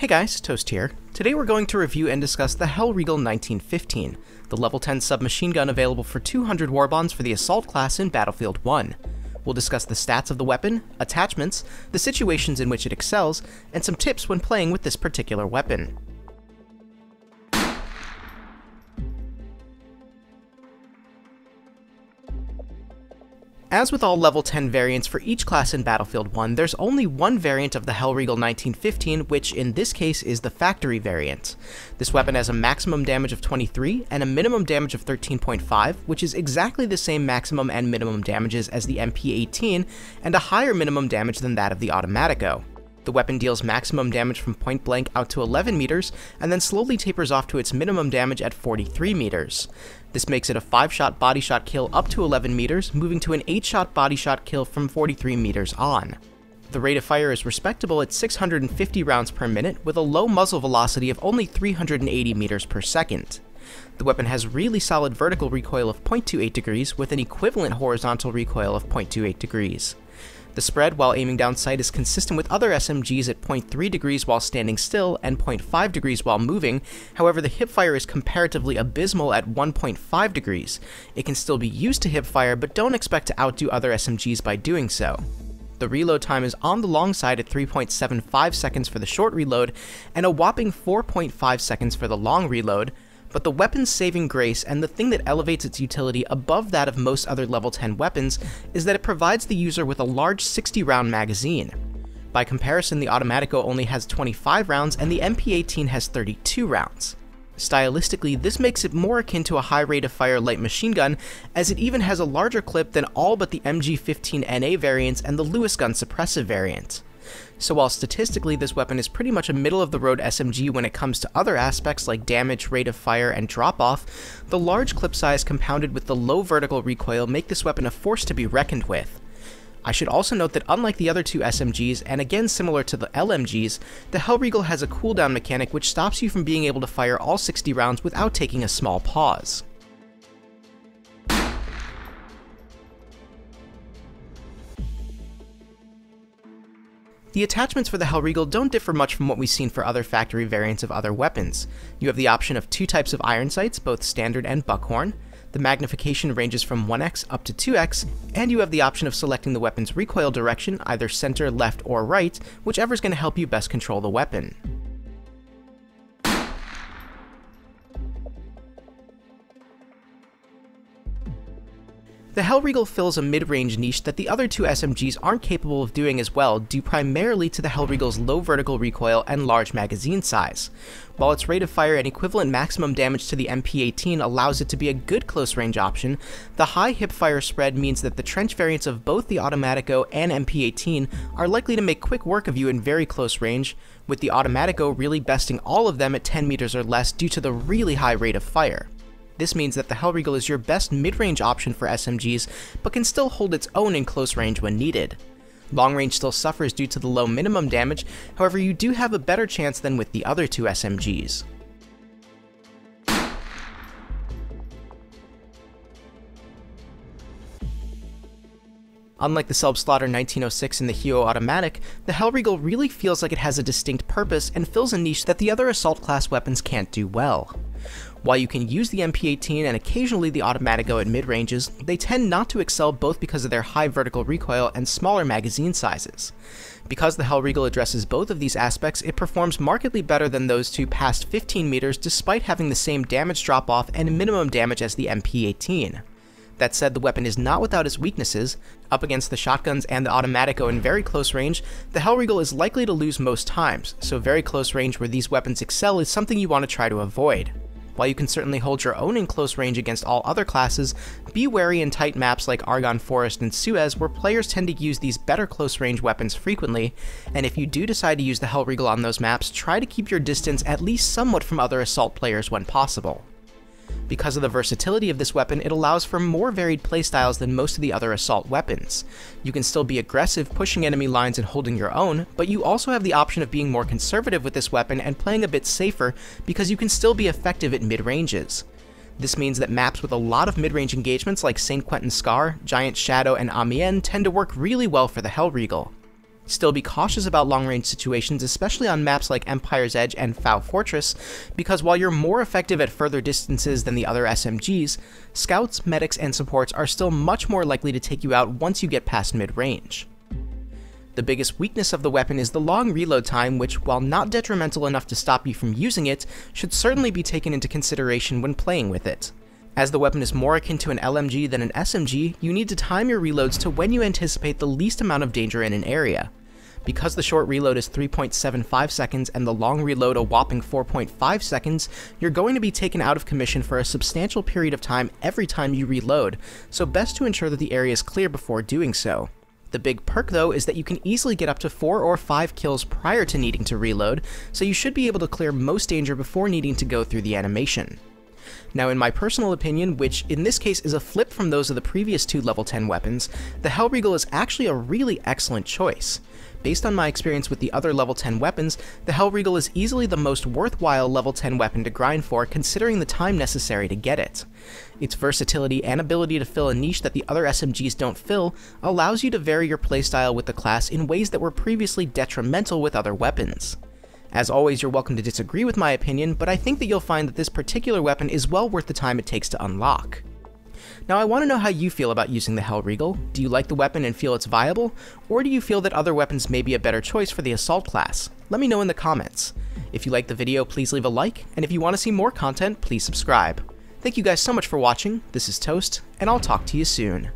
Hey guys, Toast here. Today we're going to review and discuss the Hellriegel 1915, the level 10 submachine gun available for 200 warbonds for the Assault class in Battlefield 1. We'll discuss the stats of the weapon, attachments, the situations in which it excels, and some tips when playing with this particular weapon. As with all level 10 variants for each class in Battlefield 1, there's only one variant of the Hellriegel 1915, which in this case is the factory variant. This weapon has a maximum damage of 23 and a minimum damage of 13.5, which is exactly the same maximum and minimum damages as the MP18, and a higher minimum damage than that of the Automatico. The weapon deals maximum damage from point blank out to 11 meters, and then slowly tapers off to its minimum damage at 43 meters. This makes it a 5-shot body shot kill up to 11 meters, moving to an 8-shot body shot kill from 43 meters on. The rate of fire is respectable at 650 rounds per minute, with a low muzzle velocity of only 380 meters per second. The weapon has really solid vertical recoil of 0.28 degrees, with an equivalent horizontal recoil of 0.28 degrees. The spread while aiming down sight is consistent with other SMGs at 0.3 degrees while standing still and 0.5 degrees while moving, however the hipfire is comparatively abysmal at 1.5 degrees. It can still be used to hipfire, but don't expect to outdo other SMGs by doing so. The reload time is on the long side at 3.75 seconds for the short reload, and a whopping 4.5 seconds for the long reload, but the weapon's saving grace and the thing that elevates its utility above that of most other level 10 weapons is that it provides the user with a large 60-round magazine. By comparison, the Automatico only has 25 rounds and the MP18 has 32 rounds. Stylistically, this makes it more akin to a high rate of fire light machine gun, as it even has a larger clip than all but the MG15NA variants and the Lewis gun suppressive variant. So while statistically this weapon is pretty much a middle-of-the-road SMG when it comes to other aspects like damage, rate of fire, and drop-off, the large clip size compounded with the low vertical recoil make this weapon a force to be reckoned with. I should also note that unlike the other two SMGs, and again similar to the LMGs, the Hellriegel has a cooldown mechanic which stops you from being able to fire all 60 rounds without taking a small pause. The attachments for the Hellriegel don't differ much from what we've seen for other factory variants of other weapons. You have the option of two types of iron sights, both standard and buckhorn. The magnification ranges from 1x up to 2x, and you have the option of selecting the weapon's recoil direction, either center, left, or right, whichever is going to help you best control the weapon. The Hellriegel fills a mid-range niche that the other two SMGs aren't capable of doing as well, due primarily to the Hellriegel's low vertical recoil and large magazine size. While its rate of fire and equivalent maximum damage to the MP18 allows it to be a good close-range option, the high hipfire spread means that the trench variants of both the Automatico and MP18 are likely to make quick work of you in very close range, with the Automatico really besting all of them at 10 meters or less due to the really high rate of fire. This means that the Hellriegel is your best mid-range option for SMGs, but can still hold its own in close range when needed. Long range still suffers due to the low minimum damage, however you do have a better chance than with the other two SMGs. Unlike the Selbstlader 1906 and the Hio Automatic, the Hellriegel really feels like it has a distinct purpose and fills a niche that the other assault class weapons can't do well. While you can use the MP18 and occasionally the Automatico at mid-ranges, they tend not to excel both because of their high vertical recoil and smaller magazine sizes. Because the Hellriegel addresses both of these aspects, it performs markedly better than those two past 15 meters despite having the same damage drop-off and minimum damage as the MP18. That said, the weapon is not without its weaknesses. Up against the shotguns and the Automatico in very close range, the Hellriegel is likely to lose most times, so very close range where these weapons excel is something you want to try to avoid. While you can certainly hold your own in close range against all other classes, be wary in tight maps like Argonne Forest and Suez where players tend to use these better close range weapons frequently, and if you do decide to use the Hellriegel on those maps, try to keep your distance at least somewhat from other assault players when possible. Because of the versatility of this weapon, it allows for more varied playstyles than most of the other assault weapons. You can still be aggressive, pushing enemy lines and holding your own, but you also have the option of being more conservative with this weapon and playing a bit safer because you can still be effective at mid-ranges. This means that maps with a lot of mid-range engagements like St. Quentin Scar, Giant Shadow, and Amiens tend to work really well for the Hellriegel. Still, be cautious about long-range situations, especially on maps like Empire's Edge and Foul Fortress, because while you're more effective at further distances than the other SMGs, scouts, medics, and supports are still much more likely to take you out once you get past mid-range. The biggest weakness of the weapon is the long reload time, which, while not detrimental enough to stop you from using it, should certainly be taken into consideration when playing with it. As the weapon is more akin to an LMG than an SMG, you need to time your reloads to when you anticipate the least amount of danger in an area. Because the short reload is 3.75 seconds and the long reload a whopping 4.5 seconds, you're going to be taken out of commission for a substantial period of time every time you reload, so best to ensure that the area is clear before doing so. The big perk though is that you can easily get up to 4 or 5 kills prior to needing to reload, so you should be able to clear most danger before needing to go through the animation. Now, in my personal opinion, which in this case is a flip from those of the previous two level 10 weapons, the Hellriegel is actually a really excellent choice. Based on my experience with the other level 10 weapons, the Hellriegel is easily the most worthwhile level 10 weapon to grind for, considering the time necessary to get it. Its versatility and ability to fill a niche that the other SMGs don't fill allows you to vary your playstyle with the class in ways that were previously detrimental with other weapons. As always, you're welcome to disagree with my opinion, but I think that you'll find that this particular weapon is well worth the time it takes to unlock. Now, I want to know how you feel about using the Hellriegel. Do you like the weapon and feel it's viable, or do you feel that other weapons may be a better choice for the assault class? Let me know in the comments. If you liked the video, please leave a like, and if you want to see more content, please subscribe. Thank you guys so much for watching. This is Toast, and I'll talk to you soon.